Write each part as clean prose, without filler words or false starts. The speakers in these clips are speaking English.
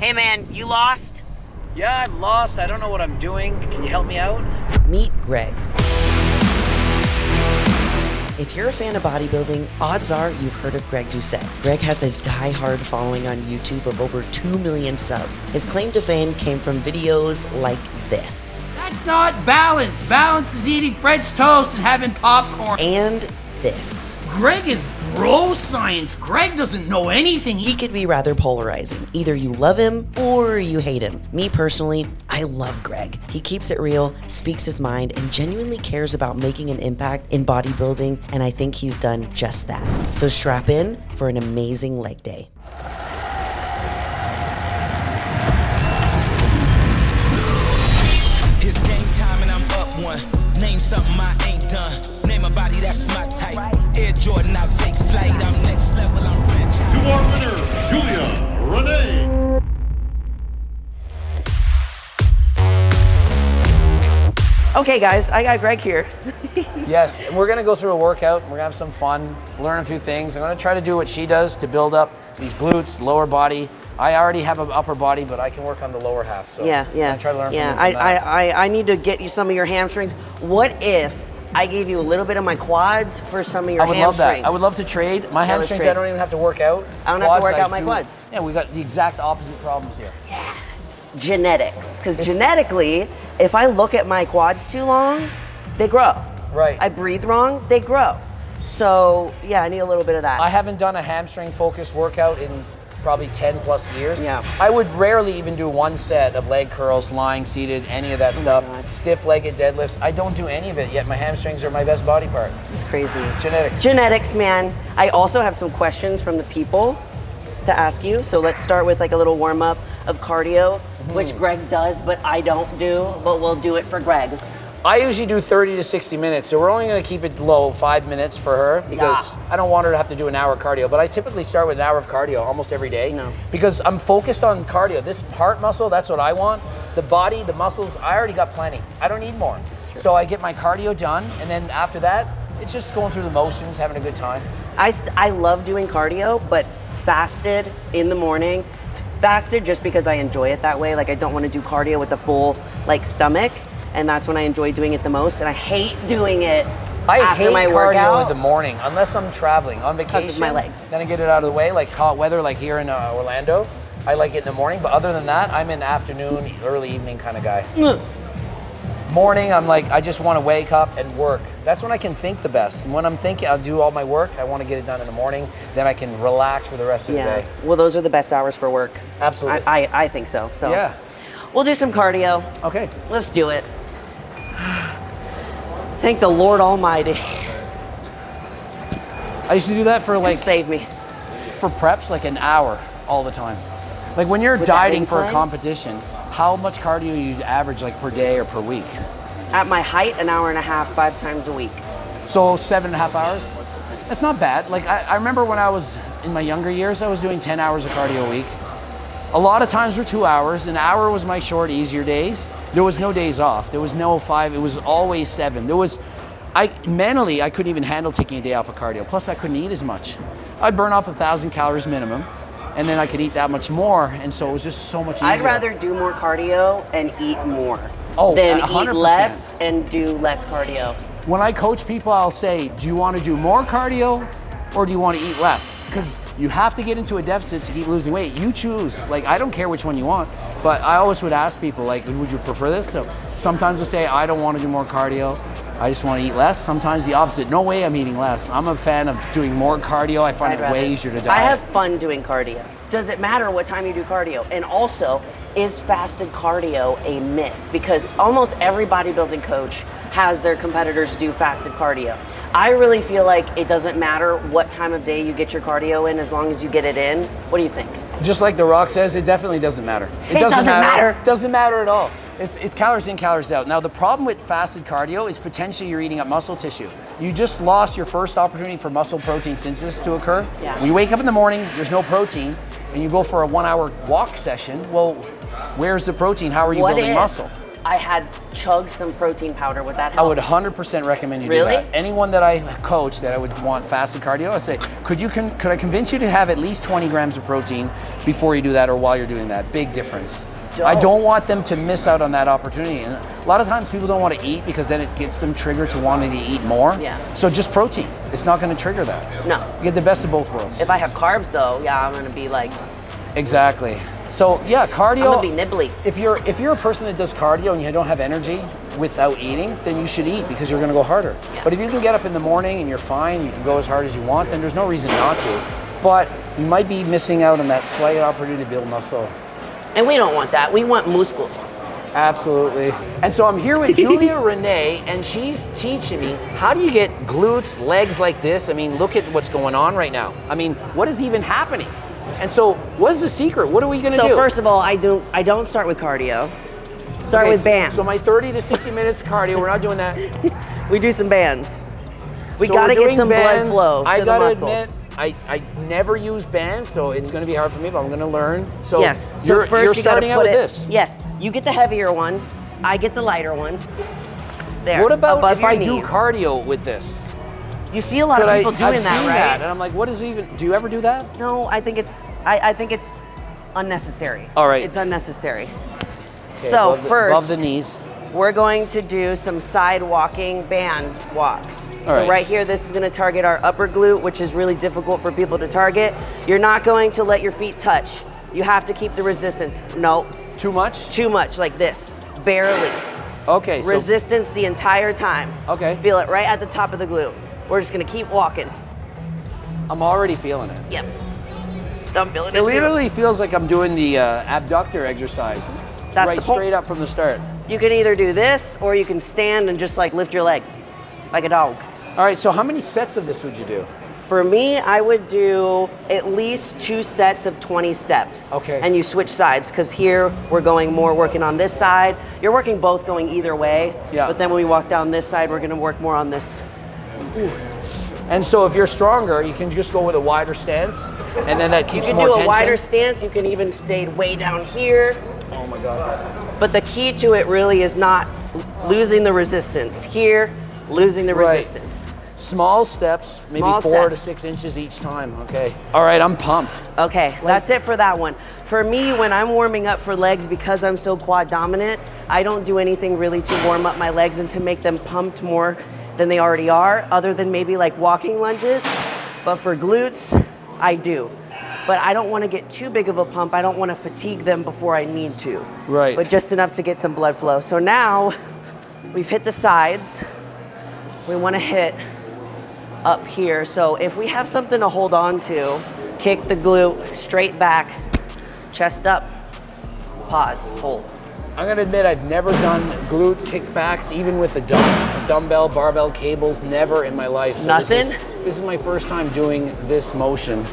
Hey man, you lost? Yeah, I'm lost. I don't know what I'm doing. Can you help me out? Meet Greg. If you're a fan of bodybuilding, odds are you've heard of Greg Doucette. Greg has a die-hard following on YouTube of over 2 million subs. His claim to fame came from videos like this. That's not balance. Balance is eating French toast and having popcorn. And this. Greg is bro science. Greg doesn't know anything. He could be rather polarizing. Either you love him or you hate him. Me personally, I love Greg. He keeps it real, speaks his mind, and genuinely cares about making an impact in bodybuilding, and I think he's done just that. So strap in for an amazing leg day. It's game time and I'm up one. Name something I ain't done. Name a body that's my type. Air Jordan, I'll take flight. I'm next level, I'm French. To our winner, Julia Rene. Okay guys, I got Greg here. Yes, and we're gonna go through a workout. We're gonna have some fun, learn a few things. I'm gonna try to do what she does to build up these glutes, lower body. I already have an upper body, but I can work on the lower half. So Yeah. I'm gonna try to learn from you from I need to get you some of your hamstrings. What if I gave you a little bit of my quads for some of your hamstrings? I would love that. I would love to trade. My Yeah, let's hamstrings, trade. I don't even have to work out. I don't have to work out my quads. Yeah, we got the exact opposite problems here. Yeah. Genetics, because genetically, if I look at my quads too long, they grow. Right. I breathe wrong, they grow. So yeah, I need a little bit of that. I haven't done a hamstring focused workout in probably 10 plus years. Yeah. I would rarely even do one set of leg curls, lying, seated, any of that stuff. God. Stiff-legged deadlifts. I don't do any of it, yet my hamstrings are my best body part. It's crazy. Genetics. Genetics, man. I also have some questions from the people to ask you. So let's start with like a little warm up of cardio, which Greg does, but I don't do, but we'll do it for Greg. I usually do 30 to 60 minutes, so we're only gonna keep it low, 5 minutes for her, because I don't want her to have to do an hour cardio, but I typically start with an hour of cardio almost every day, because I'm focused on cardio. This heart muscle, that's what I want. The body, the muscles, I already got plenty. I don't need more. So I get my cardio done, and then after that, it's just going through the motions, having a good time. I love doing cardio, but fasted in the morning. Fasted just because I enjoy it that way. Like I don't want to do cardio with a full like stomach, and that's when I enjoy doing it the most. And I hate doing it after my cardio workout in the morning, unless I'm traveling on vacation. because of my legs. Then I get it out of the way, like hot weather, like here in Orlando. I like it in the morning, but other than that, I'm an afternoon, early evening kind of guy. Morning, I'm like, I just want to wake up and work. That's when I can think the best. And when I'm thinking, I'll do all my work. I want to get it done in the morning. Then I can relax for the rest of the day. Well, those are the best hours for work. Absolutely. I think so. So Yeah. we'll do some cardio. Okay. Let's do it. Thank the Lord Almighty. I used to do that for like, Save me. for preps, like an hour all the time. Like when you're With that dieting for a incline? competition, how much cardio you average like per day or per week? At my height, an hour and a half, 5 times a week. So 7.5 hours? That's not bad. Like I remember when I was in my younger years, I was doing 10 hours of cardio a week. A lot of times were 2 hours. An hour was my short, easier days. There was no days off. There was no 5, it was always 7. Mentally, I couldn't even handle taking a day off of cardio. Plus I couldn't eat as much. I'd burn off 1,000 calories minimum, and then I could eat that much more, and so it was just so much easier. I'd rather do more cardio and eat more Oh, than 100%. eat less and do less cardio. When I coach people, I'll say, do you want to do more cardio or do you want to eat less? Because you have to get into a deficit to keep losing weight. You choose. Like, I don't care which one you want, but I always would ask people, like, would you prefer this? So sometimes they'll say, I don't want to do more cardio. I just want to eat less. Sometimes the opposite. No way I'm eating less. I'm a fan of doing more cardio. I find it way easier to diet. I have fun doing cardio. Does it matter what time you do cardio? And also, is fasted cardio a myth? Because almost every bodybuilding coach has their competitors do fasted cardio. I really feel like it doesn't matter what time of day you get your cardio in as long as you get it in. What do you think? Just like The Rock says, it definitely doesn't matter. It doesn't matter. It doesn't matter at all. It's calories in, calories out. Now the problem with fasted cardio is potentially you're eating up muscle tissue. You just lost your first opportunity for muscle protein synthesis to occur. Yeah. When you wake up in the morning, there's no protein, and you go for a 1 hour walk session, well, where's the protein? How are you building muscle? I had chugged some protein powder. Would that I help? would 100% recommend you Really? do that. Anyone that I coach that I would want fasted cardio, I'd say, could I convince you to have at least 20 grams of protein before you do that or while you're doing that? Big difference. I don't want them to miss out on that opportunity. And a lot of times people don't want to eat because then it gets them triggered to wanting to eat more. Yeah. So just protein. It's not going to trigger that. No. You get the best of both worlds. If I have carbs though, yeah, I'm gonna be like, Exactly. So yeah, cardio. I'm gonna be nibbly. If you're a person that does cardio and you don't have energy without eating, then you should eat because you're going to go harder. Yeah. But if you can get up in the morning and you're fine, you can go as hard as you want, then there's no reason not to. But you might be missing out on that slight opportunity to build muscle. And we don't want that. We want muscles. Absolutely. And so I'm here with Julia Rene, and she's teaching me how do you get glutes, legs like this. I mean, look at what's going on right now. I mean, what is even happening? And so what is the secret? What are we going to do? So first of all, I don't start with cardio. Start with bands. So my 30 to 60 minutes of cardio, we're not doing that. We do some bands. We So gotta we're get doing some blood bands. flow to I the gotta muscles. admit, I never use bands, so it's going to be hard for me, but I'm going to learn. So Yes. So you're first you gotta starting out put with it. this. Yes. You get the heavier one. I get the lighter one. There. What about above if I your do knees. cardio with this? You see a lot Could of people doing I've that, seen right? that, and I'm like, what is even? Do you ever do that? No, I think it's unnecessary. All right. It's unnecessary. Okay, So above first, the knees. we're going to do some side walking band walks. All right. So right here, this is going to target our upper glute, which is really difficult for people to target. You're not going to let your feet touch. You have to keep the resistance. No, Too much? too much, like this, barely. Okay. So, Resistance the entire time. Okay. Feel it right at the top of the glute. We're just going to keep walking. I'm already feeling it. Yep. I'm feeling It it too. literally feels like I'm doing the abductor exercise. That's right the point. straight up from the start. You can either do this or you can stand and just like lift your leg like a dog. All right, so how many sets of this would you do? For me, I would do at least 2 sets of 20 steps. Okay. And you switch sides because here we're going more working on this side. You're working both going either way. Yeah. But then when we walk down this side, we're going to work more on this. And so if you're stronger, you can just go with a wider stance, and then that You keeps can more do a tension. wider stance. You can even stay way down here. Oh my God. But the key to it really is not losing the resistance. Here, losing the Right. resistance. Small steps, maybe Small 4 to steps. 6 inches each time, okay? All right, I'm pumped. Okay, that's it for that one. For me, when I'm warming up for legs, because I'm still quad dominant, I don't do anything really to warm up my legs and to make them pumped more than they already are, other than maybe like walking lunges. But for glutes, I do. But I don't want to get too big of a pump. I don't want to fatigue them before I need to. Right. But just enough to get some blood flow. So now we've hit the sides. We want to hit up here. So if we have something to hold on to, kick the glute straight back, chest up, pause, hold. I'm gonna admit I've never done glute kickbacks, even with the dumbbell, barbell cables, never in my life. So Nothing? This is my first time doing this motion.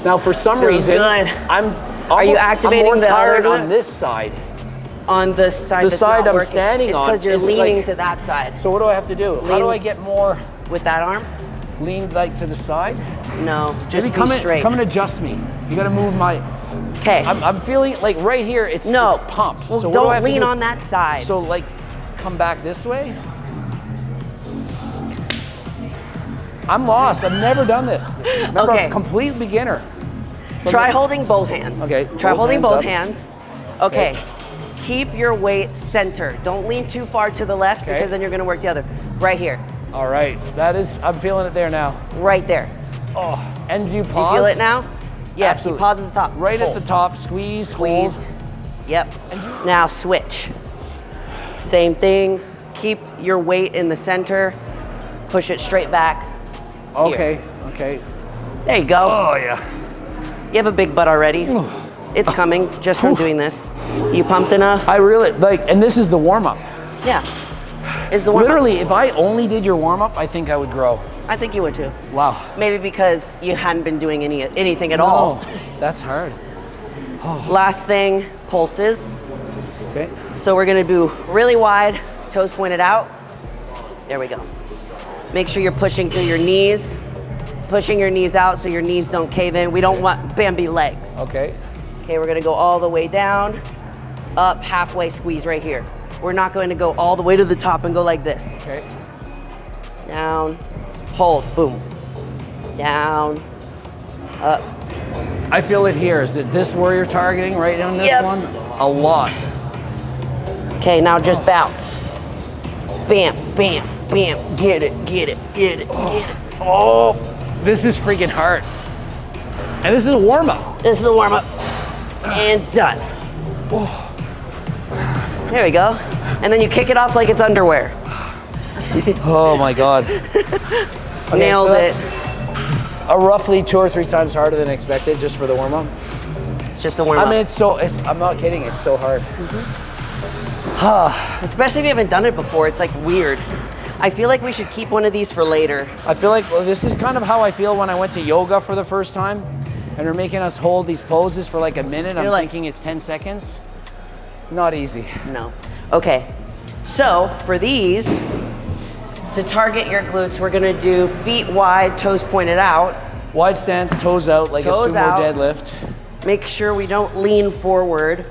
Now, for some Feels reason, good. I'm you almost- activating I'm more the tired other on glute? this side. On the side The that's side not I'm working. standing it's on because you're is leaning like- to that side. So what do I have to do? How Lean- do I get more With that arm? lean like to the side? No, just Maybe be straight. come and adjust me. You gotta move my. Okay. I'm feeling like right here. It's No. It's pumped. Well, so what do I don't have to lean do? on that side. So like, come back this way. I'm lost. I've never done this. Remember, Okay. I'm a complete beginner. Try holding both hands. Okay, Try both holding hands both up. hands. Okay. Keep your weight centered. Don't lean too far to the left Okay. because then you're going to work the other. Right here. All right, I'm feeling it there now. Right there. Oh, and do you You pause? feel it now? Yes. Absolutely. You pause at the top. Right Hold. at the top, squeeze, Squeeze. hold. Yep. Now switch. Same thing. Keep your weight in the center. Push it straight back. Okay, okay. There you go. Oh yeah. You have a big butt already. It's coming just from doing this. You pumped enough? I really like, and this is the warm up. Yeah. Is the warm-up. Literally, if I only did your warm up, I think I would grow. I think you would too. Wow. Maybe because you hadn't been doing anything at all. Oh, that's hard. Last thing, pulses. Okay. So we're gonna do really wide, toes pointed out. There we go. Make sure you're pushing through your knees, pushing your knees out so your knees don't cave in. We don't want Bambi legs. Okay. Okay, we're gonna go all the way down. up, halfway squeeze right here. We're not going to go all the way to the top and go like this. Okay. Down, hold, boom. Down, up. I feel it here. Is it this where you're targeting right on this one? A lot. Okay, now just bounce. Bam, bam, bam. Get it, get it, get it, get it. Oh, This is freaking hard. And this is a warm-up. this is a warm up. And done. There we go. And then you kick it off like it's underwear. Oh my God. Nailed it. Roughly 2 or 3 times harder than expected just for the warm-up. It's just a warm up. I mean, I'm not kidding, it's so hard. Especially if you haven't done it before, it's like weird. I feel like we should keep one of these for later. I feel like this is kind of how I feel when I went to yoga for the first time and they're making us hold these poses for like a minute. I'm thinking it's 10 seconds. Not easy. No. Okay. So for these, to target your glutes, we're gonna do feet wide, toes pointed out. Wide stance, toes out, like Toes a sumo out. deadlift. Make sure we don't lean forward.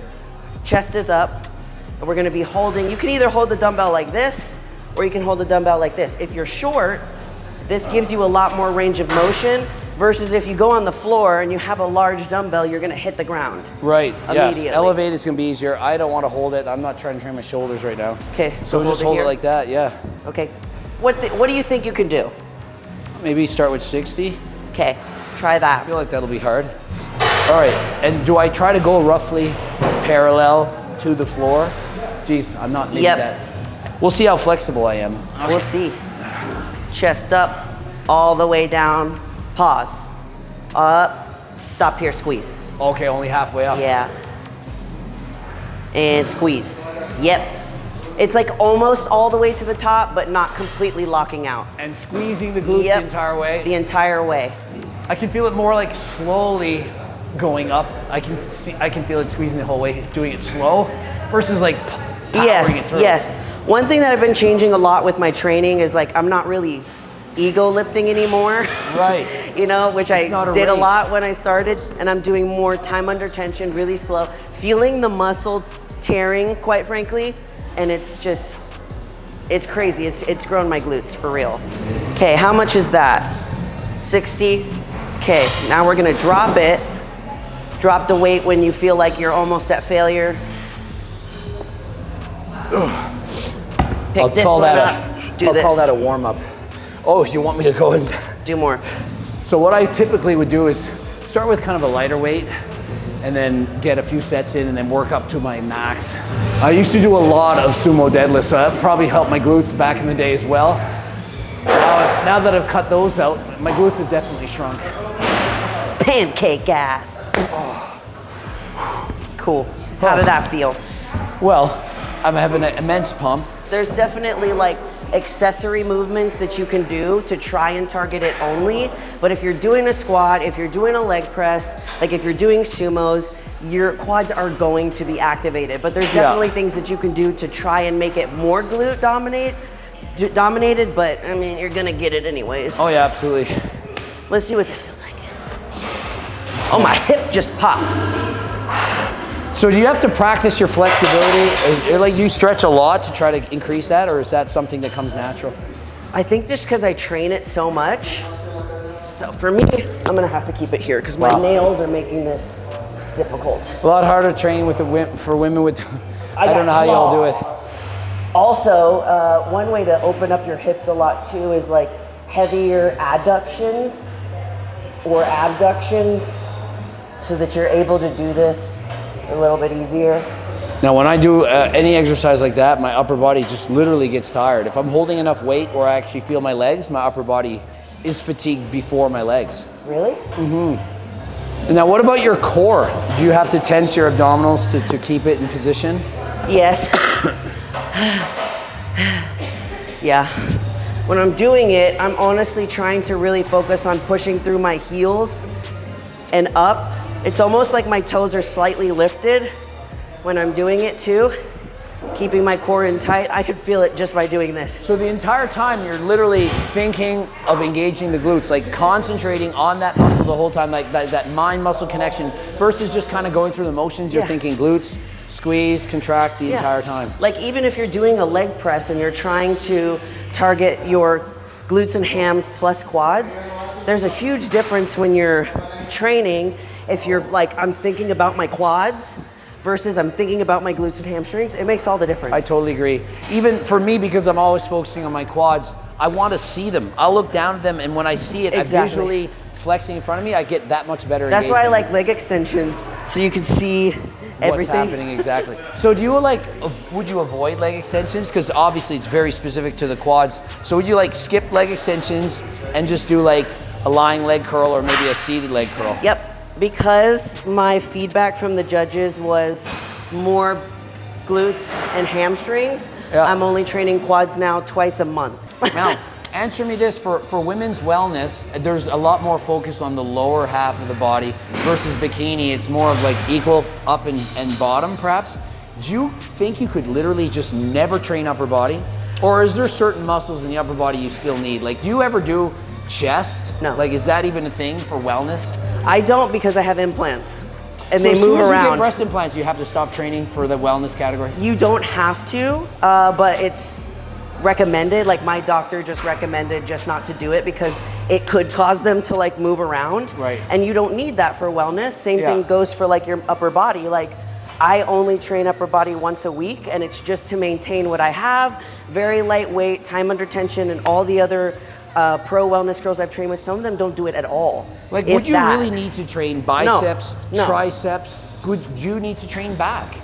Chest is up. And we're gonna be holding, you can either hold the dumbbell like this, or you can hold the dumbbell like this. If you're short, this gives you a lot more range of motion versus if you go on the floor and you have a large dumbbell, you're gonna hit the ground. Right, yes. Immediately. Elevate is gonna be easier. I don't wanna hold it. I'm not trying to train my shoulders right now. Okay, So we'll just hold here. it like that, yeah. Okay. What do you think you can do? Maybe start with 60. Okay, try that. I feel like that'll be hard. All right, and do I try to go roughly parallel to the floor? Geez, I'm not maybe that. We'll see how flexible I am. We'll see. Chest up, all the way down. Pause. Up. Stop here, squeeze. Okay, only halfway up. Yeah. And squeeze. Yep. It's like almost all the way to the top, but not completely locking out. And squeezing the glutes the entire way. The entire way. I can feel it more like slowly going up. I can feel it squeezing the whole way, doing it slow, versus like powering it through. Yes. One thing that I've been changing a lot with my training is like I'm not really ego lifting anymore. Right. You know, which I did a race. lot when I started, and I'm doing more time under tension, really slow, feeling the muscle tearing, quite frankly, and it's crazy. It's grown my glutes for real. Okay, how much is that? 60. Okay, now we're gonna drop it. Drop the weight when you feel like you're almost at failure. Pick this one up. Do this. I'll call that a warm up. Oh, you want me to go and Do more. So what I typically would do is start with kind of a lighter weight and then get a few sets in and then work up to my max. I used to do a lot of sumo deadlifts, so that probably helped my glutes back in the day as well. Now that I've cut those out, my glutes have definitely shrunk. Pancake ass. Cool. How did that feel? Well, I'm having an immense pump. There's definitely like accessory movements that you can do to try and target it only. But if you're doing a squat, if you're doing a leg press, like if you're doing sumos, your quads are going to be activated. But there's definitely things that you can do to try and make it more glute dominated, but I mean, you're gonna get it anyways. Oh yeah, absolutely. Let's see what this feels like. Oh, my hip just popped. So do you have to practice your flexibility? Like you stretch a lot to try to increase that, or is that something that comes natural? I think just because I train it so much. So for me, I'm gonna have to keep it here because my nails are making this difficult. A lot harder to train with for women with, I don't know how y'all do it. Also, one way to open up your hips a lot too is like heavier adductions or abductions so that you're able to do this a little bit easier. Now when I do any exercise like that, my upper body just literally gets tired. If I'm holding enough weight or I actually feel my legs, my upper body is fatigued before my legs. Really? Mm-hmm. And now what about your core? Do you have to tense your abdominals to keep it in position? Yes. Yeah. When I'm doing it, I'm honestly trying to really focus on pushing through my heels and up. It's almost like my toes are slightly lifted when I'm doing it too, keeping my core in tight. I could feel it just by doing this. So the entire time you're literally thinking of engaging the glutes, like concentrating on that muscle the whole time, like that mind-muscle connection versus just kind of going through the motions. You're thinking glutes, squeeze, contract the entire time. Like even if you're doing a leg press and you're trying to target your glutes and hams plus quads, there's a huge difference when you're training. If you're like, I'm thinking about my quads versus I'm thinking about my glutes and hamstrings, it makes all the difference. I totally agree. Even for me, because I'm always focusing on my quads, I want to see them. I'll look down at them, and when I see it, Exactly. I'm visually flexing in front of me, I get that much better That's why I engagement. like leg extensions, so you can see everything. What's happening exactly. So do you would you avoid leg extensions? Because obviously it's very specific to the quads. So would you like skip leg extensions and just do like a lying leg curl or maybe a seated leg curl? Yep, because my feedback from the judges was more glutes and hamstrings, Yeah. I'm only training quads now twice a month. Now, answer me this, for women's wellness, there's a lot more focus on the lower half of the body versus bikini. It's more of like equal up and bottom perhaps. Do you think you could literally just never train upper body? Or is there certain muscles in the upper body you still need? Like, do you ever do chest? No. Like, is that even a thing for wellness? I don't, because I have implants and So they as soon move as you get around. breast implants, you have to stop training for the wellness category? You don't have to, but it's recommended. Like my doctor just recommended just not to do it because it could cause them to like move around. Right. And you don't need that for wellness. Same Yeah. thing goes for like your upper body. Like I only train upper body once a week, and it's just to maintain what I have. Very lightweight, time under tension, and all the other pro wellness girls I've trained with, some of them don't do it at all. Like, if would you that. really need to train biceps, No. triceps? Would you need to train back?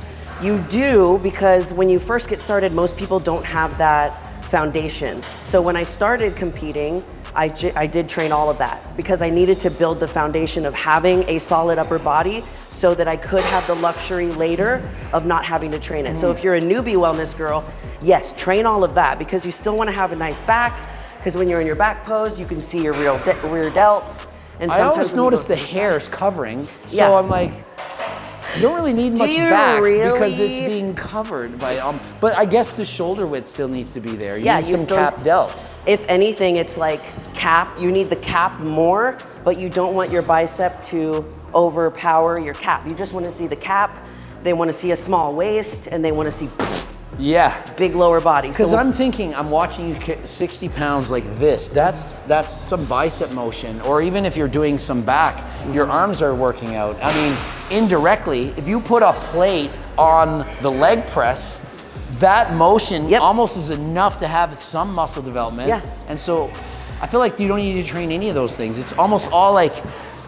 You do, because when you first get started, most people don't have that foundation. So when I started competing, I did train all of that because I needed to build the foundation of having a solid upper body so that I could have the luxury later of not having to train it. So if you're a newbie wellness girl, yes, train all of that because you still want to have a nice back, because when you're in your back pose, you can see your rear delts. And I sometimes always when you notice go the to side- hair's covering, so Yeah. I'm like, you don't really need much you back because really? it's being covered by, but I guess the shoulder width still needs to be there. You Yeah, need you some still- cap delts. If anything, it's like cap. You need the cap more, but you don't want your bicep to overpower your cap. You just want to see the cap. They want to see a small waist, and they want to see Yeah. big lower body. Because So I'm thinking, I'm watching you kick 60 pounds like this. That's some bicep motion. Or even if you're doing some back, your arms are working out. I mean, indirectly, if you put a plate on the leg press, that motion Yep. almost is enough to have some muscle development. Yeah. And so I feel like you don't need to train any of those things. It's almost all like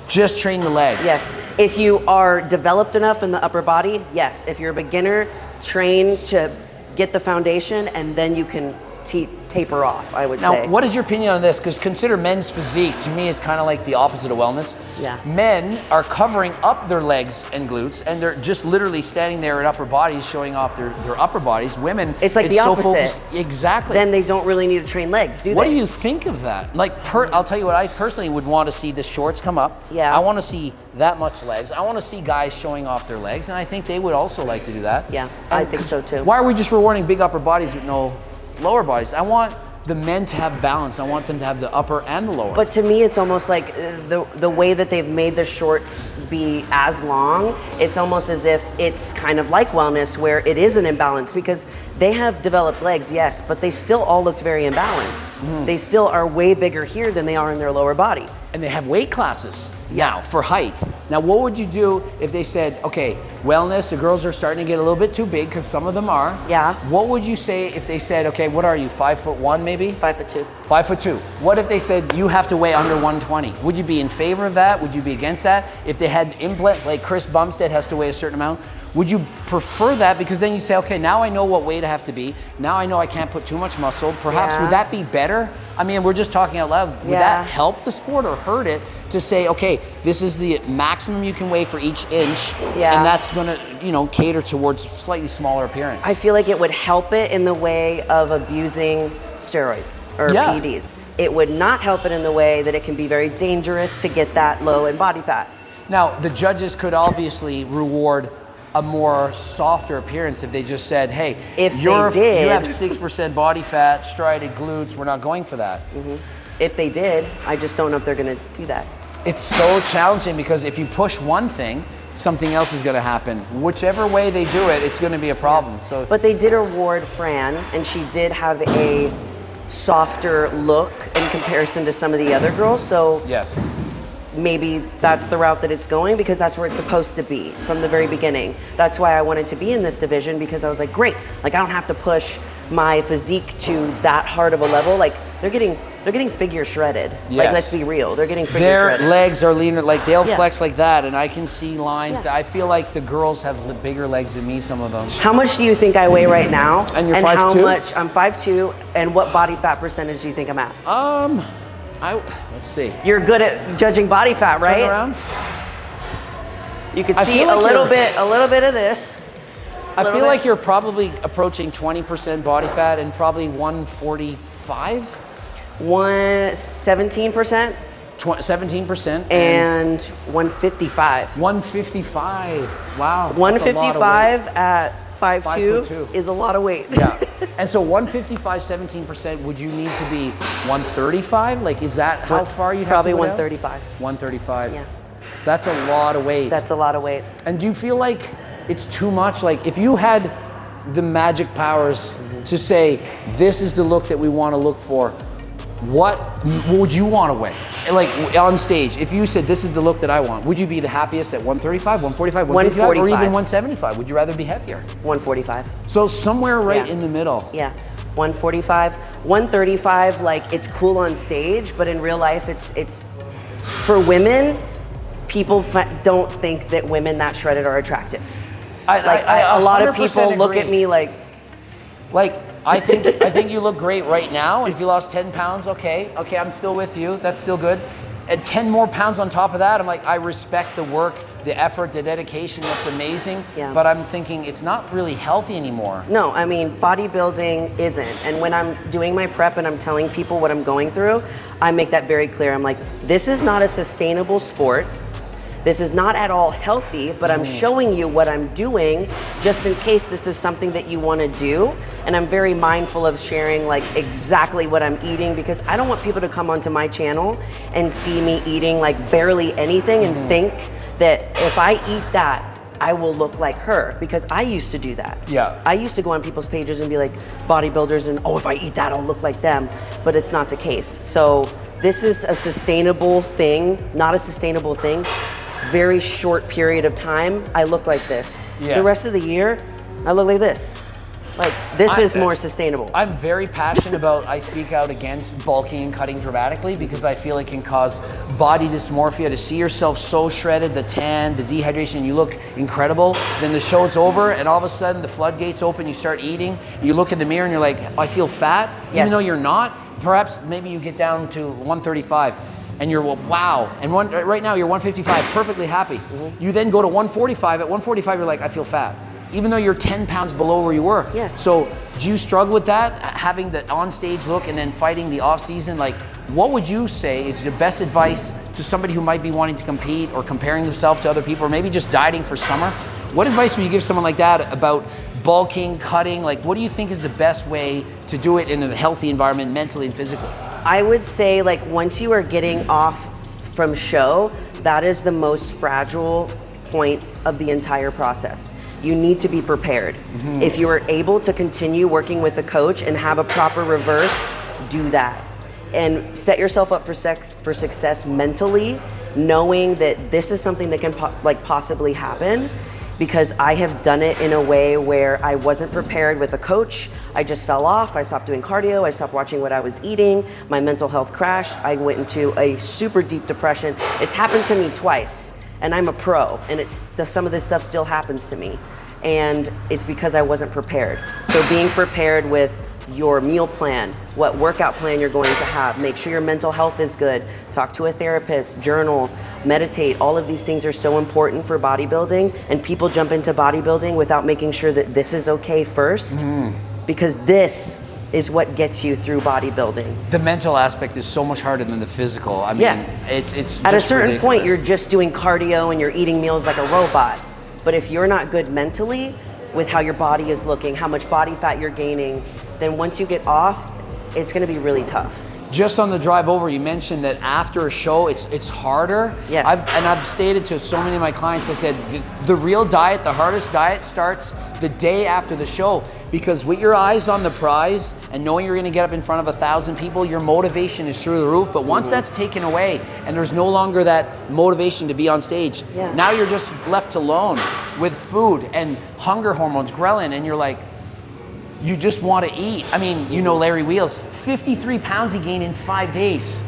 just train the legs. yes, if you are developed enough in the upper body, yes. If you're a beginner, train to get the foundation, and then you can taper off, I would Now, say. what is your opinion on this? Because consider men's physique. To me, it's kind of like the opposite of wellness. Yeah. Men are covering up their legs and glutes, and they're just literally standing there in upper bodies, showing off their upper bodies. Women, It's like the so opposite. focused. Exactly. Then they don't really need to train legs, do they? What do you think of that? Like, I'll tell you what, I personally would want to see the shorts come up. Yeah. I want to see that much legs. I want to see guys showing off their legs, and I think they would also like to do that. Yeah, I And think so too. Why are we just rewarding big upper bodies with no lower bodies? I want the men to have balance. I want them to have the upper and the lower. But to me, it's almost like the way that they've made the shorts be as long, it's almost as if it's kind of like wellness where it is an imbalance because they have developed legs, yes, but they still all look very imbalanced. They still are way bigger here than they are in their lower body. And they have weight classes now for height. Now, what would you do if they said, okay, wellness, the girls are starting to get a little bit too big because some of them are. Yeah. What would you say if they said, okay, what are you, 5'1" maybe? 5'2". 5'2". What if they said you have to weigh under 120? Would you be in favor of that? Would you be against that? If they had implant, like Chris Bumstead has to weigh a certain amount, would you prefer that? Because then you say, okay, now I know what weight I have to be. Now I know I can't put too much muscle. Perhaps Yeah. would that be better? I mean, we're just talking out loud. Would Yeah. that help the sport or hurt it to say, okay, this is the maximum you can weigh for each inch, Yeah. and that's gonna, cater towards slightly smaller appearance? I feel like it would help it in the way of abusing steroids or Yeah. PEDs. It would not help it in the way that it can be very dangerous to get that low in body fat. Now, the judges could obviously reward a more softer appearance if they just said, hey, If they you did. have 6% body fat, striated glutes, we're not going for that. If they did, I just don't know if they're gonna do that. It's so challenging because if you push one thing, something else is going to happen. Whichever way they do it, it's going to be a problem. So, But they did reward Fran, and she did have a softer look in comparison to some of the other girls. So yes. maybe that's the route that it's going, because that's where it's supposed to be from the very beginning. That's why I wanted to be in this division, because I was like, great, like I don't have to push my physique to that hard of a level. Like they're getting figure shredded. Yes. Like, let's be real, they're getting figure Their shredded. legs are leaner, like they'll Yeah. flex like that, and I can see lines. Yeah. That I feel like the girls have bigger legs than me, some of them. How much do you think I weigh right now? And you're how 5'2"? much? I'm 5'2", and what body fat percentage do you think I'm at? Let's see. You're good at judging body fat, right? Turn around. You could I see feel like a little you're- bit of this. I little feel bit. like you're probably approaching 20% body fat and probably 145, 17% 17%, and 155. 155. Wow. that's a lot of 155 at 5'2" 5'2" is a lot of weight. weight. Yeah. And so 155, 17%, would you need to be 135? Like, is that how far you'd Probably have to go down? 135. 135. Yeah. So that's a lot of weight. That's a lot of weight. And do you feel like it's too much? Like, if you had the magic powers to say, this is the look that we want to look for, what would you want to weigh? Like, on stage, if you said, this is the look that I want, would you be the happiest at 135, 145, 155, or even 175? Would you rather be heavier? 145. So somewhere right Yeah. in the middle. Yeah, 145, 135. Like, it's cool on stage, but in real life, it's for women. People don't think that women that shredded are attractive. A lot of 100% people look at agree. me like, I think you look great right now. And if you lost 10 pounds, okay, I'm still with you. That's still good. And 10 more pounds on top of that, I'm like, I respect the work, the effort, the dedication. That's amazing. Yeah. But I'm thinking it's not really healthy anymore. no, I mean, bodybuilding isn't. And when I'm doing my prep and I'm telling people what I'm going through, I make that very clear. I'm like, this is not a sustainable sport. This is not at all healthy, but I'm showing you what I'm doing just in case this is something that you want to do. And I'm very mindful of sharing like exactly what I'm eating, because I don't want people to come onto my channel and see me eating like barely anything and think that if I eat that, I will look like her, because I used to do that. Yeah. I used to go on people's pages and be like, bodybuilders, and oh, if I eat that, I'll look like them. But it's not the case. So this is a sustainable thing, not a sustainable thing. Very short period of time, I look like this. Yes. The rest of the year, I look like this. Like, this is more sustainable. I'm very passionate about, I speak out against bulking and cutting dramatically, because I feel it can cause body dysmorphia. To see yourself so shredded, the tan, the dehydration, you look incredible, then the show's over and all of a sudden the floodgates open, you start eating, you look in the mirror and you're like, I feel fat, Yes. even though you're not. Perhaps maybe you get down to 135 and you're, well, wow, and right now you're 155, perfectly happy. You then go to 145, at 145 you're like, I feel fat, even though you're 10 pounds below where you were. Yes. So do you struggle with that, having the on-stage look and then fighting the off-season? Like, what would you say is your best advice to somebody who might be wanting to compete or comparing themselves to other people, or maybe just dieting for summer? What advice would you give someone like that about bulking, cutting? Like, what do you think is the best way to do it in a healthy environment, mentally and physically? I would say, like, once you are getting off from show, that is the most fragile point of the entire process. You need to be prepared. If you are able to continue working with the coach and have a proper reverse, do that. And set yourself up for success mentally, knowing that this is something that can possibly happen. Because I have done it in a way where I wasn't prepared with a coach. I just fell off. I stopped doing cardio. I stopped watching what I was eating. My mental health crashed. I went into a super deep depression. It's happened to me twice, and I'm a pro, and some of this stuff still happens to me. And it's because I wasn't prepared. So being prepared with your meal plan, what workout plan you're going to have, make sure your mental health is good, talk to a therapist, journal, meditate. All of these things are so important for bodybuilding, and people jump into bodybuilding without making sure that this is okay first, because this is what gets you through bodybuilding. The mental aspect is so much harder than the physical. I mean, it's at a just certain point, ridiculous. you're just doing cardio and you're eating meals like a robot. But if you're not good mentally with how your body is looking, how much body fat you're gaining, then once you get off, it's gonna be really tough. just on the drive over, you mentioned that after a show, it's harder. Yes. I've stated to so many of my clients, I said, the real diet, the hardest diet starts the day after the show, because with your eyes on the prize and knowing you're gonna get up in front of 1,000 people, your motivation is through the roof. But once that's taken away and there's no longer that motivation to be on stage, now you're just left alone with food and hunger hormones, ghrelin, and you're like, you just want to eat. I mean, you know Larry Wheels, 53 pounds he gained in 5 days.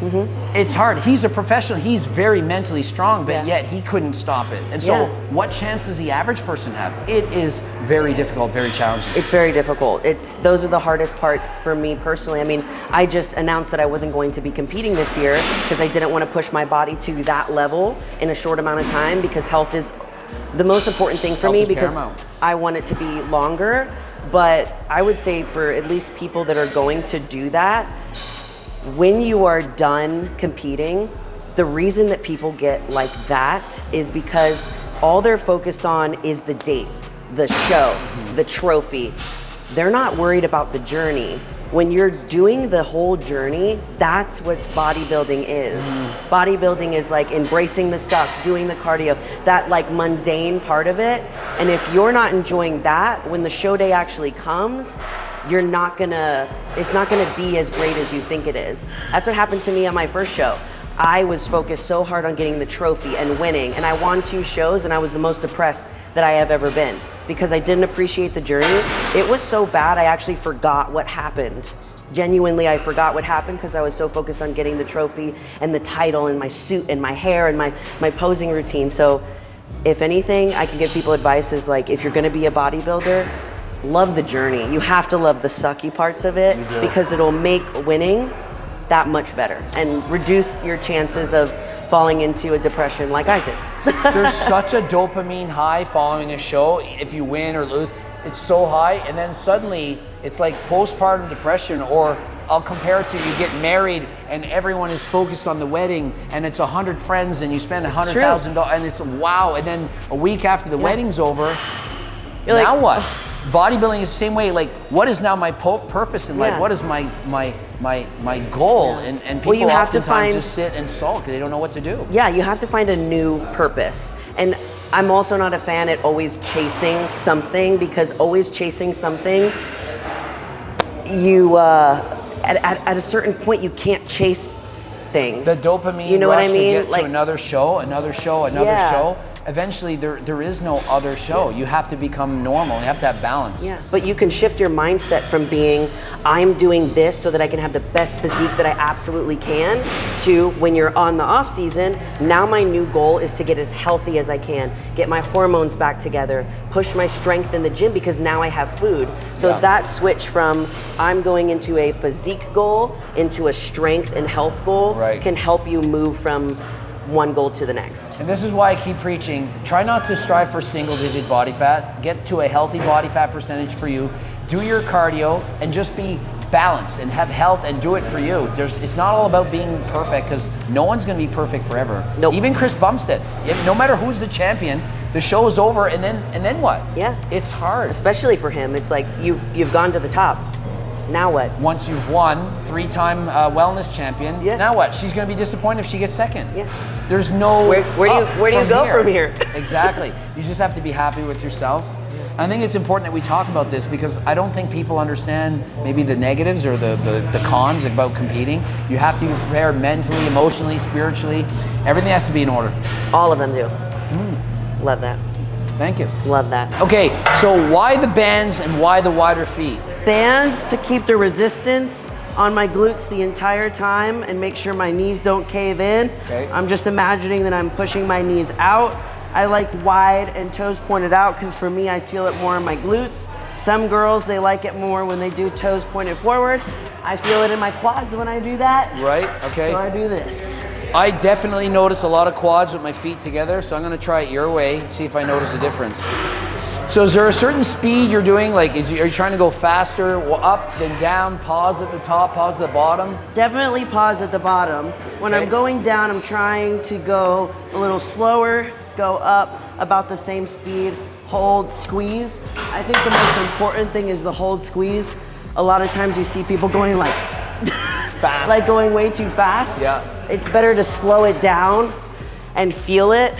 It's hard. He's a professional. He's very mentally strong, but yet he couldn't stop it. And so what chance does the average person have? It is very difficult, very challenging. It's very difficult. Those are the hardest parts for me personally. I mean, I just announced that I wasn't going to be competing this year because I didn't want to push my body to that level in a short amount of time, because health is the most important thing for me, because I want it to be longer. But I would say for at least people that are going to do that, when you are done competing, the reason that people get like that is because all they're focused on is the date, the show, the trophy. They're not worried about the journey. When you're doing the whole journey, that's what bodybuilding is. Bodybuilding is like embracing the suck, doing the cardio, that like mundane part of it. And if you're not enjoying that, when the show day actually comes, it's not gonna be as great as you think it is. That's what happened to me on my first show. I was focused so hard on getting the trophy and winning, and I won 2 shows, and I was the most depressed that I have ever been, because I didn't appreciate the journey. It was so bad, I actually forgot what happened. Genuinely, I forgot what happened because I was so focused on getting the trophy and the title and my suit and my hair and my posing routine. So if anything, I can give people advice is like, if you're gonna be a bodybuilder, love the journey. You have to love the sucky parts of it, because it'll make winning that much better and reduce your chances of falling into a depression like I did. There's such a dopamine high following a show. If you win or lose, it's so high, and then suddenly it's like postpartum depression. Or I'll compare it to, you get married and everyone is focused on the wedding, and it's 100 friends and you spend $100,000 and it's wow. And then a week after the wedding's over, you're now like, what? Bodybuilding is the same way. Like, what is now my purpose in life? What is my goal? And people you have oftentimes just sit and sulk. They don't know what to do. Yeah, you have to find a new purpose. And I'm also not a fan at always chasing something, because always chasing something, you at a certain point you can't chase things. The dopamine, you know rush what I mean? to get to another show, another show. Eventually there is no other show. You have to become normal. You have to have balance. Yeah, but you can shift your mindset from being, I'm doing this so that I can have the best physique that I absolutely can, to when you're on the off season, now my new goal is to get as healthy as I can, get my hormones back together, push my strength in the gym, because now I have food. So that switch from I'm going into a physique goal into a strength and health goal can help you move from one goal to the next. And this is why I keep preaching, try not to strive for single-digit body fat. Get to a healthy body fat percentage for you. Do your cardio and just be balanced and have health and do it for you. It's not all about being perfect, because no one's gonna be perfect forever. Nope. Even Chris Bumstead, no matter who's the champion, the show is over, and then what? Yeah. It's hard. Especially for him, it's like you've gone to the top. Now what? Once you've won, 3-time wellness champion, now what? She's going to be disappointed if she gets second. Yeah. There's no where do you go from here? Exactly. You just have to be happy with yourself. I think it's important that we talk about this, because I don't think people understand maybe the negatives or the cons about competing. You have to be prepared mentally, emotionally, spiritually. Everything has to be in order. All of them do. Love that. Thank you. Love that. Okay, so why the bands and why the wider feet? Bands to keep the resistance on my glutes the entire time and make sure my knees don't cave in. Okay. I'm just imagining that I'm pushing my knees out. I like wide and toes pointed out, because for me, I feel it more in my glutes. Some girls, they like it more when they do toes pointed forward. I feel it in my quads when I do that. Right, okay. So I do this. I definitely notice a lot of quads with my feet together, so I'm gonna try it your way, see if I notice a difference. So is there a certain speed you're doing? Like, are you trying to go faster, up, then down, pause at the top, pause at the bottom? Definitely pause at the bottom. When I'm going down, I'm trying to go a little slower, go up about the same speed, hold, squeeze. I think the most important thing is the hold, squeeze. A lot of times you see people going like, fast. like going way too fast. Yeah. It's better to slow it down and feel it,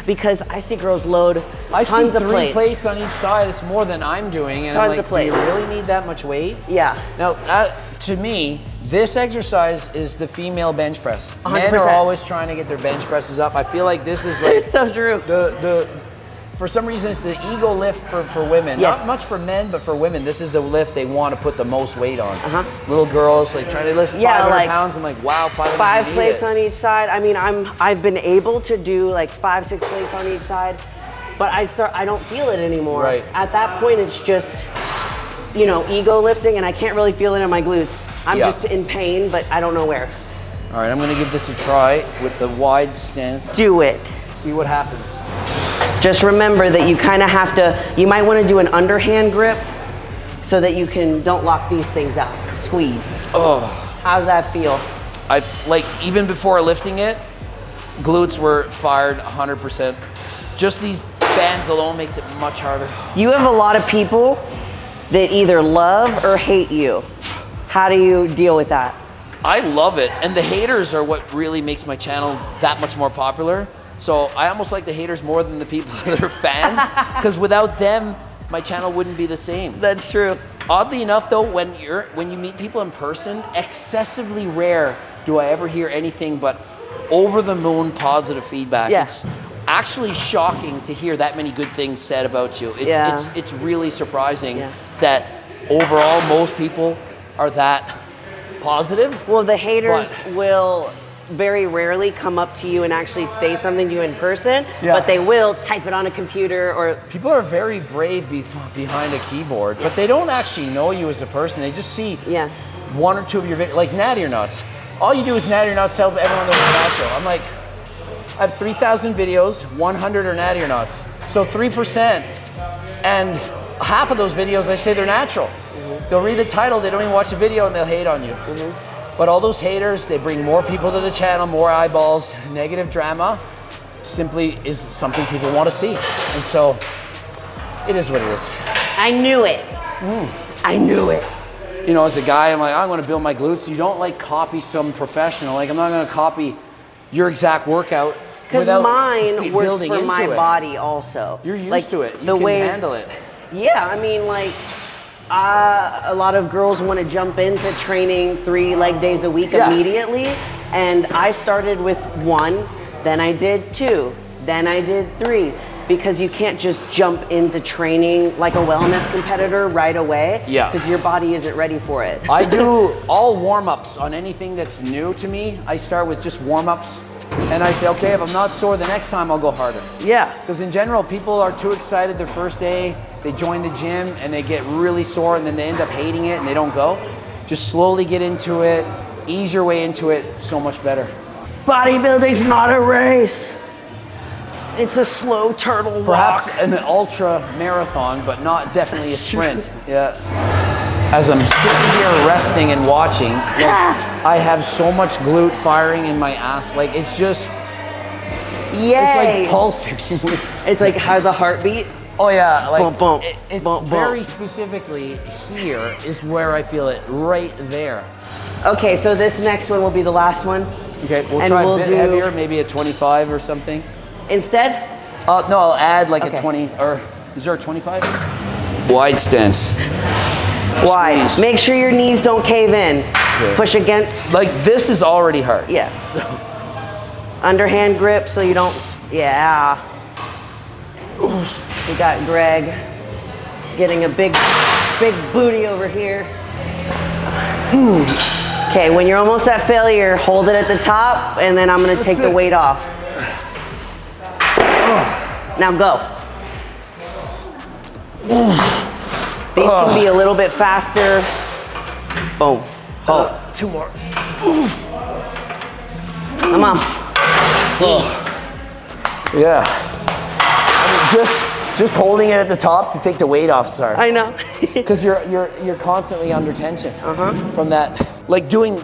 because I see girls load tons of 3 plates on each side. It's more than I'm doing, and Tons I'm of like, do you plates. really need that much weight? Yeah. Now, to me, this exercise is the female bench press. Men 100%. are always trying to get their bench presses up. I feel like this is like It's so true. for some reason, it's the ego lift for women. Yes. Not much for men, but for women, this is the lift they want to put the most weight on. Uh-huh. Little girls like trying to lift 500 like pounds. I'm like, wow, 500. 5 plates on each side. I mean, I've been able to do like 5, 6 plates on each side, but I don't feel it anymore. Right. At that point, it's just, you know, ego lifting, and I can't really feel it in my glutes. I'm just in pain, but I don't know where. All right, I'm gonna give this a try with the wide stance. Do it. See what happens. Just remember that you kind of have to, you might want to do an underhand grip so that you don't lock these things out. Squeeze. Oh. How's that feel? Like, even before lifting it, glutes were fired 100%. Just these bands alone makes it much harder. You have a lot of people that either love or hate you. How do you deal with that? I love it, and the haters are what really makes my channel that much more popular. So I almost like the haters more than the people that are fans, because without them, my channel wouldn't be the same. That's true. Oddly enough though, when you meet people in person, excessively rare do I ever hear anything but over the moon positive feedback. Yeah. It's actually shocking to hear that many good things said about you. It's really surprising that overall most people are that positive. Well, the haters will very rarely come up to you and actually say something to you in person, but they will type it on a computer or... People are very brave behind a keyboard, but they don't actually know you as a person. They just see 1 or 2 of your videos, like natty or nuts. All you do is natty or nuts, tell everyone they're natural. I'm like, I have 3,000 videos, 100 are natty or nuts. So 3%, and half of those videos I say they're natural. They'll read the title, they don't even watch the video, and they'll hate on you. But all those haters, they bring more people to the channel, more eyeballs. Negative drama simply is something people want to see. And so it is what it is. I knew it. I knew it. You know, as a guy, I'm like, I'm going to build my glutes. You don't like copy some professional. Like, I'm not going to copy your exact workout. Because mine works for my body also. You're used to it. You can handle it. Yeah, I mean, like, a lot of girls want to jump into training 3 leg days a week immediately. And I started with 1, then I did 2, then I did 3. Because you can't just jump into training like a wellness competitor right away. Yeah. Because your body isn't ready for it. I do all warm-ups on anything that's new to me. I start with just warm-ups. And I say, okay, if I'm not sore the next time, I'll go harder. Yeah. Because in general, people are too excited their first day, they join the gym and they get really sore and then they end up hating it and they don't go. Just slowly get into it, ease your way into it, so much better. Bodybuilding's not a race. It's a slow turtle walk. Perhaps an ultra marathon, but not definitely a sprint. Yeah. As I'm sitting here resting and watching, I have so much glute firing in my ass. Like, it's just, it's like pulsing. It's like, has a heartbeat? Oh yeah, like, bump, bump, it's bump, very specifically here is where I feel it, right there. Okay, so this next one will be the last one. Okay, we'll try a bit heavier, maybe a 25 or something. Instead? No, I'll add like a 20, or is there a 25? Wide stance. Wide. Squeeze. Make sure your knees don't cave in. Okay. Push against. Like, this is already hard. Yeah. So. Underhand grip so you don't, We got Greg getting a big booty over here. Okay, when you're almost at failure, hold it at the top, and then I'm gonna take the weight off. Now go. These can be a little bit faster. Boom. Oh. 2 more. Come on. Yeah. I mean, just holding it at the top to take the weight off, sorry. I know. Because you're constantly under tension from that. Like doing,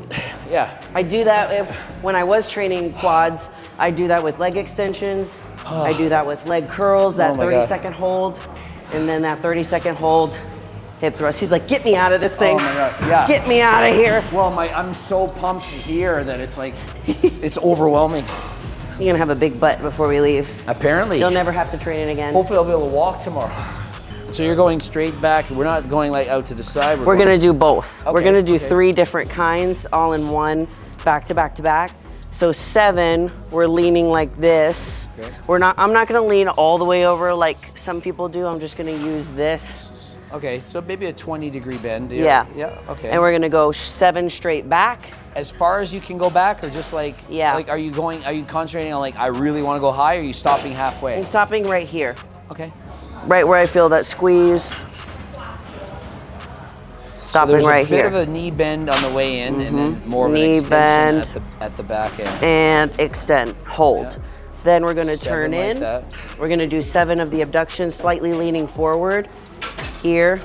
I do that when I was training quads. I do that with leg extensions. I do that with leg curls, that 30-second hold, and then that 30-second hold. hip thrust. He's like, get me out of this thing. Oh my God, yeah. Get me out of here. Well, I'm so pumped here that it's like, it's overwhelming. You're gonna have a big butt before we leave. Apparently. You'll never have to train it again. Hopefully I'll be able to walk tomorrow. So you're going straight back. We're not going like out to the side. We're gonna do both. Okay, We're gonna do okay. 3 different kinds, all in one, back to back to back. So 7, we're leaning like this. Okay. I'm not gonna lean all the way over like some people do. I'm just gonna use this. Okay, so maybe a 20-degree bend. Yeah. Yeah, okay. And we're gonna go 7 straight back. As far as you can go back, or just like, Yeah. like are you concentrating on like, I really want to go high, or are you stopping halfway? I'm stopping right here. Okay. Right where I feel that squeeze. Stopping There's right a bit here. of a knee bend on the way in, and then more of an Knee extension bend. at the back end. And extend, hold. Yeah. Then we're gonna 7 turn like in. that. We're gonna do 7 of the abductions, slightly leaning forward here.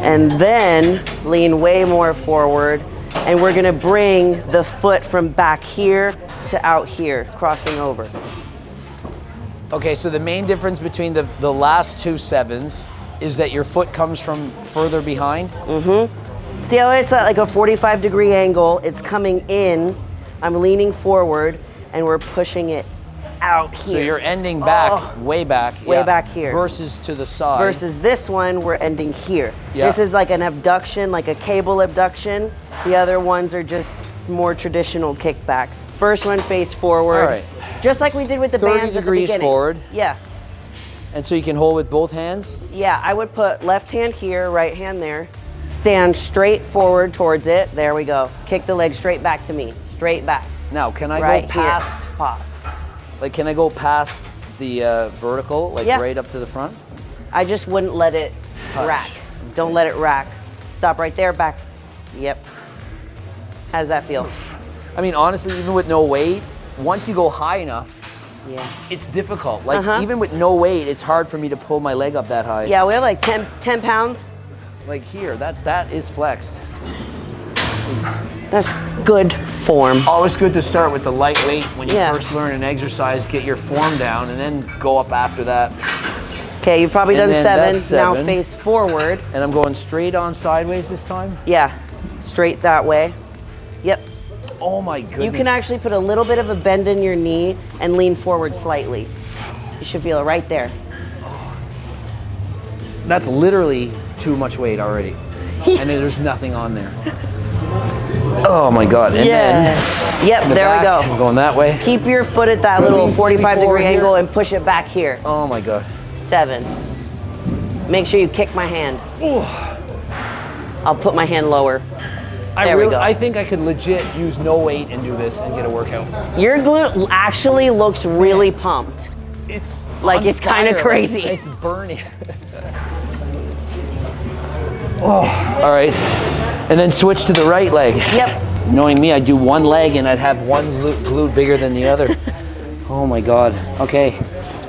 And then lean way more forward. And we're gonna bring the foot from back here to out here, crossing over. Okay, so the main difference between the last 2 7s is that your foot comes from further behind? See how it's at like a 45-degree angle? It's coming in, I'm leaning forward, and we're pushing it out here. So you're ending back, way back. Way back here. Versus to the side. Versus this one, we're ending here. Yeah. This is like an abduction, like a cable abduction. The other ones are just more traditional kickbacks. First one, face forward. All right. Just like we did with the 30 bands degrees at the beginning. forward. Yeah. And so you can hold with both hands? Yeah, I would put left hand here, right hand there. Stand straight forward towards it. There we go. Kick the leg straight back to me. Straight back. Now, can I Right go past, here. Pause. like can I go past the vertical, like Yeah. right up to the front? I just wouldn't let it Touch. rack. Don't let it rack. Stop right there, back. Yep. How does that feel? I mean, honestly, even with no weight, once you go high enough, Yeah. it's difficult. Like even with no weight, it's hard for me to pull my leg up that high. Yeah, we have like 10 pounds. Like here, that is flexed. That's good form. Always good to start with the lightweight when you Yeah. first learn an exercise, get your form down, and then go up after that. Okay, you've probably And done then 7. that's Now 7. face forward. And I'm going straight on sideways this time. Yeah, straight that way. Yep. Oh my goodness. You can actually put a little bit of a bend in your knee and lean forward slightly. You should feel it right there. That's literally too much weight already. And then there's nothing on there. Oh my God. And then Yep, in the there we back, go. I'm going that way. Keep your foot at that little Moving slightly 45-degree forward here. angle and push it back here. Oh my God. 7. Make sure you kick my hand. I'll put my hand lower. There we go. I think I could legit use no weight and do this and get a workout. Your glute actually looks really pumped. It's Like, on it's kinda fire. crazy. It's burning. Oh, all right. And then switch to the right leg. Yep. Knowing me, I'd do one leg and I'd have one glute bigger than the other. Oh my God. Okay.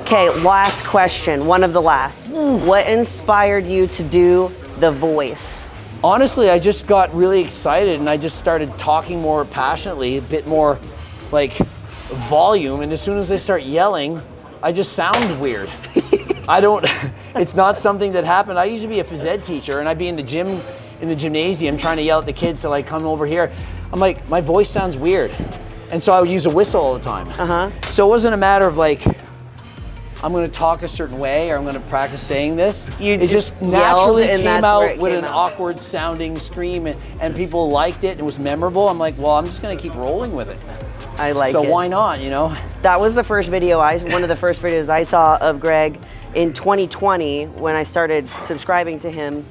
Okay, last question, one of the last. What inspired you to do the voice? Honestly, I just got really excited and I just started talking more passionately, a bit more like volume. And as soon as I start yelling, I just sound weird. It's not something that happened. I used to be a phys ed teacher and I'd be in the gym, in the gymnasium trying to yell at the kids to like come over here. I'm like, my voice sounds weird. And so I would use a whistle all the time. So it wasn't a matter of like, I'm gonna talk a certain way or I'm gonna practice saying this. It just naturally yelled and came that's where out it with came an out. awkward sounding scream and people liked it and it was memorable. I'm like, well, I'm just gonna keep rolling with it. I like So it. why not, you know? That was the first video one of the first videos I saw of Greg in 2020 when I started subscribing to him,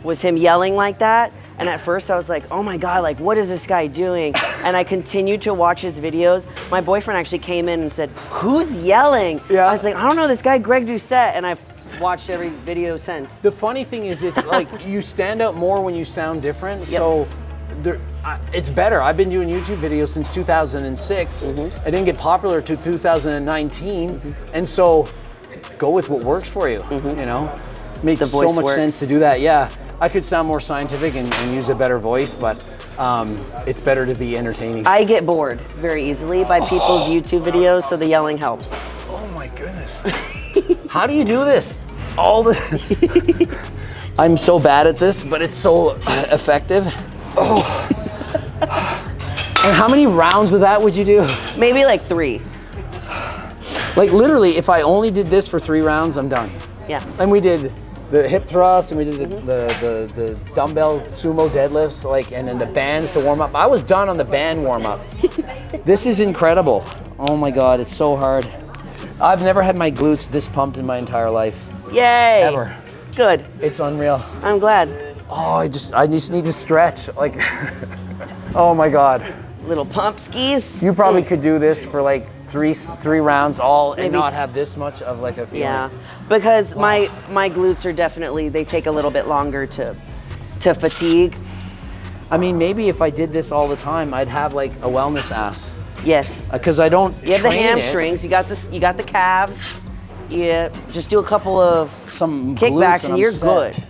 was him yelling like that. And at first I was like, oh my God, like what is this guy doing? And I continued to watch his videos. My boyfriend actually came in and said, who's yelling? Yeah. I was like, I don't know, this guy Greg Doucette. And I've watched every video since. The funny thing is it's like you stand out more when you sound different. So it's better. I've been doing YouTube videos since 2006. I didn't get popular till 2019. And so go with what works for you, you know? Makes The so voice much works. sense to do that. Yeah, I could sound more scientific and use a better voice, but it's better to be entertaining. I get bored very easily by people's YouTube videos, so the yelling helps. Oh my goodness. How do you do this? all the, I'm so bad at this, but it's so effective. Oh. And how many rounds of that would you do? Maybe like 3. Like literally, if I only did this for 3 rounds, I'm done. Yeah. And we did the hip thrusts, and we did the dumbbell sumo deadlifts, like, and then the bands to warm up. I was done on the band warm up. This is incredible. Oh my God, it's so hard. I've never had my glutes this pumped in my entire life. Yay. Ever. Good. It's unreal. I'm glad. Oh, I just need to stretch. Like, oh my God. Little pump skis. You probably could do this for like three rounds all and Maybe. not have this much of like a feeling. Yeah, because my glutes are definitely, they take a little bit longer to fatigue. I mean, maybe if I did this all the time, I'd have like a wellness ass. Yes. Because I don't You have the train hamstrings, you got this, you got the calves. Yeah, just do a couple of some kickbacks glutes and you're set. good.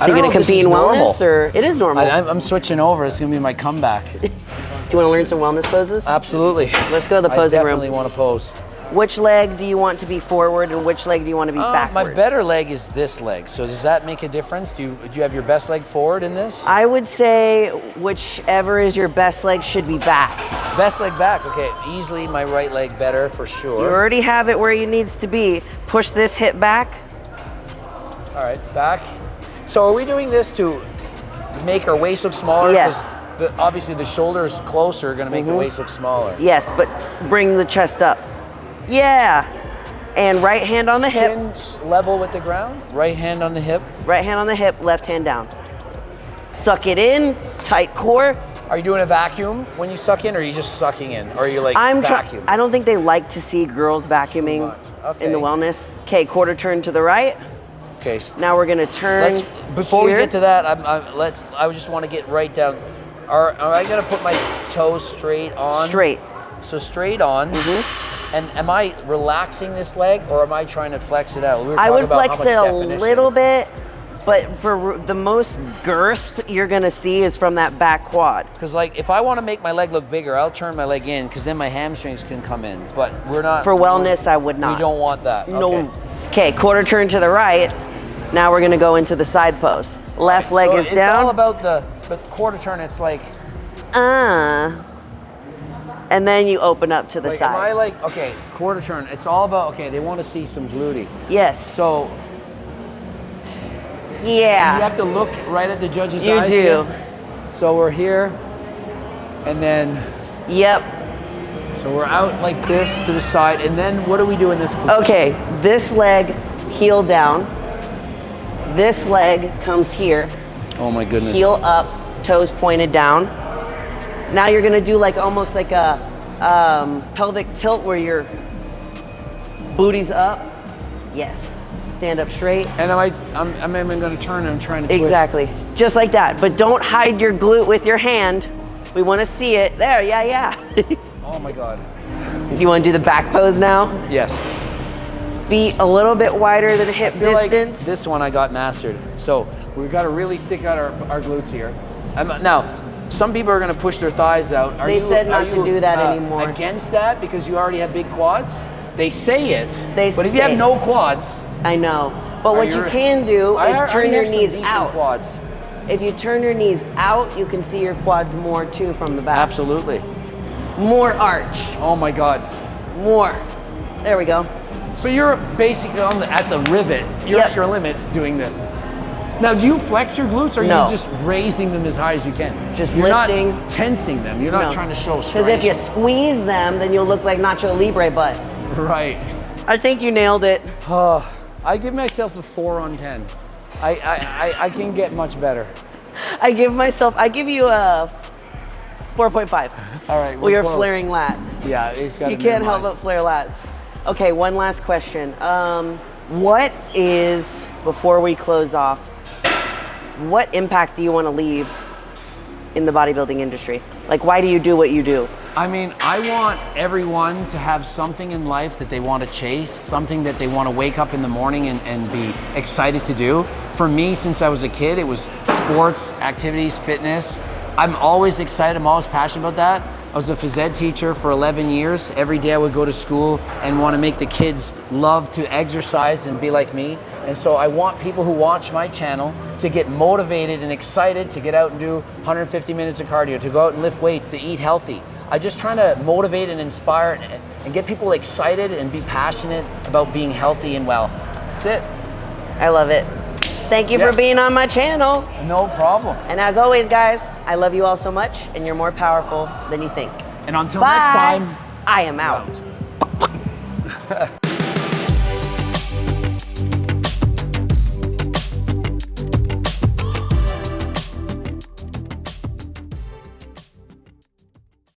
I So you're don't know gonna if this compete is in wellness, normal. or it is normal? I'm switching over. It's gonna be my comeback. Do you want to learn some wellness poses? Absolutely. Let's go to the posing I room. definitely want to pose. Which leg do you want to be forward and which leg do you want to be backwards? My better leg is this leg. So does that make a difference? Do you have your best leg forward in this? I would say whichever is your best leg should be back. Best leg back. Okay, easily my right leg better for sure. You already have it where it needs to be. Push this hip back. All right, back. So are we doing this to make our waist look smaller? Yes. 'Cause obviously the shoulders closer are gonna make the waist look smaller. Yes, but bring the chest up. Yeah. And right hand on the hip. Chin level with the ground. Right hand on the hip. Right hand on the hip, left hand down. Suck it in, tight core. Are you doing a vacuum when you suck in, or are you just sucking in? Or are you like vacuum? I don't think they like to see girls vacuuming in the wellness. Okay, quarter turn to the right. Okay. Now we're gonna turn. Before we here. get to that, I just want to get right down. Are I gonna put my toes straight on? Straight. So straight on. And am I relaxing this leg, or am I trying to flex it out? We were I talking would about flex how much it a definition. little bit, but for the most girth you're gonna see is from that back quad. Because like, if I want to make my leg look bigger, I'll turn my leg in, because then my hamstrings can come in. But we're not. For wellness, I would not. We don't want that. No. Okay, quarter turn to the right. Now we're gonna go into the side pose. Left leg is it's down. all about the quarter turn. It's like. And then you open up to the Like, side. am I like, okay, quarter turn, it's all about, okay, they want to see some glute. Yes. So Yeah. you have to look right at the judge's You eyes. do. Here. So we're here, and then, Yep. so we're out like this to the side, and then what do we do in this position? Okay, this leg, heel down. This leg comes here, Oh my goodness. heel up, toes pointed down. Now you're gonna do like almost like a pelvic tilt where your booty's up. Yes. Stand up straight. And I'm even going to turn and I'm trying to twist. Exactly. Just like that. But don't hide your glute with your hand. We want to see it. There, yeah. Oh my God. Do you want to do the back pose now? Yes. Feet a little bit wider than hip I feel like distance. this one I got mastered. So we've got to really stick out our glutes here. Now, some people are going to push their thighs out. They said not to do that anymore. Against that because you already have big quads? They say it, but if you say have it. no quads, I know. But what you you- can do I is already turn your have some knees decent out. Quads. If you turn your knees out, you can see your quads more too from the back. Absolutely. More arch. Oh my God. More. There we go. So you're basically at the rivet. You're Yep. at your limits doing this. Now, do you flex your glutes, or are No. you just raising them as high as you can? Just you're lifting. not tensing them. You're not No. trying to show Because if strength. you squeeze them, then you'll look like Nacho Libre butt. Right. I think you nailed it. I give myself a 4 on 10. I can get much better. I give you a 4.5. All right. Well, you're close. flaring lats. Yeah, it's got to You can't help but flare lats. Okay, one last question. What is, before we close off, what impact do you want to leave in the bodybuilding industry? Like, why do you do what you do? I mean, I want everyone to have something in life that they want to chase, something that they want to wake up in the morning and be excited to do. For me, since I was a kid, it was sports, activities, fitness. I'm always excited, I'm always passionate about that. I was a phys ed teacher for 11 years. Every day I would go to school and want to make the kids love to exercise and be like me. And so I want people who watch my channel to get motivated and excited to get out and do 150 minutes of cardio, to go out and lift weights, to eat healthy. I'm just trying to motivate and inspire and get people excited and be passionate about being healthy and well. That's it. I love it. Thank you for being on my channel. No problem. And as always, guys, I love you all so much, and you're more powerful than you think. And until Bye. next time, I am out.